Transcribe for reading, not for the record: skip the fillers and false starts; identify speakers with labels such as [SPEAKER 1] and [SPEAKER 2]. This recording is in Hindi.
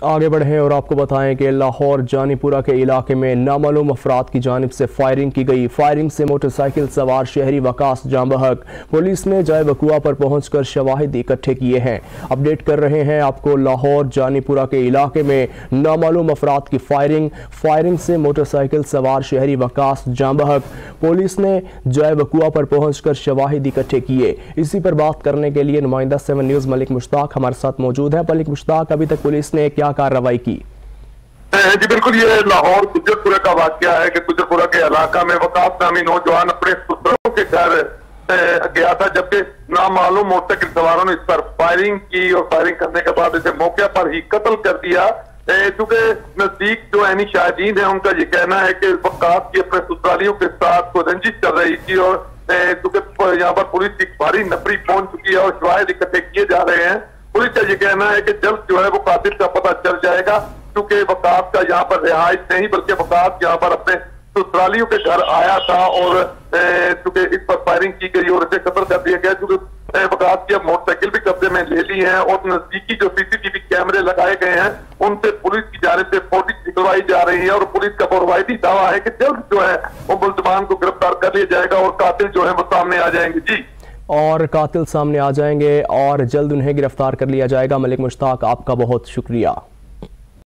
[SPEAKER 1] आगे बढ़ें और आपको बताएं कि लाहौर जानीपुरा के इलाके में नामालूम अफराद की जानिब से फायरिंग की गई। फायरिंग से मोटरसाइकिल सवार शहरी वकास जाँ बहक। पुलिस ने जाए वकुआ पर पहुंचकर शवाहिद इकट्ठे किए हैं। अपडेट कर रहे हैं आपको लाहौर जानीपुरा के इलाके में नामालूम अफराद की फायरिंग से मोटरसाइकिल सवार शहरी वकास जाँ बहक। पुलिस ने जाए वकुआ पर पहुंचकर शवाहिद इकट्ठे किए। इसी पर बात करने के लिए नुमाइंदा 7 न्यूज़ मलिक मुश्ताक हमारे साथ मौजूद है। मलिक मुश्ताक, अभी तक पुलिस ने क्या कार्रवाई की?
[SPEAKER 2] जी बिल्कुल, ये लाहौर गुजरपुरा का वाकया है कि गुजरपुरा के इलाका में वकास नामी नौजवान अपने पुत्रों के घर गया था, जबकि नामालूम मोटरसाइकिल सवारों ने इस पर फायरिंग की और फायरिंग करने के बाद इसे मौके पर ही कत्ल कर दिया। क्योंकि नजदीक जो ऐनी शाहजीन है, उनका ये कहना है कि वकास की अपने ससुरालियों के साथ को रंजिश चल रही थी और क्योंकि यहाँ पर पुलिस की भारी नफरी पहुंच चुकी है और शवाहिद इकट्ठे किए जा रहे हैं। पुलिस का ये कहना है कि जल्द जो है वो कातिल का पता चल जाएगा, क्योंकि वकास का यहाँ पर रिहाइश नहीं बल्कि वकास यहाँ पर अपने ससुरालियों के घर आया था और चूंकि इस पर फायरिंग की गई और इसे कत्ल कर दिया गया। चूंकि वकास की अब मोटरसाइकिल भी कब्जे में ले ली है और नजदीकी जो सीसीटीवी कैमरे लगाए गए हैं उनसे पुलिस की जानिब से फुटेज निकलवाई जा रही है और पुलिस का रवायती दावा है कि जल्द जो है वो मुलजमान को गिरफ्तार कर लिया जाएगा और कातिल जो है वो सामने आ जाएंगे। जी,
[SPEAKER 1] और कातिल सामने आ जाएंगे और जल्द उन्हें गिरफ्तार कर लिया जाएगा। मलिक मुश्ताक, आपका बहुत शुक्रिया।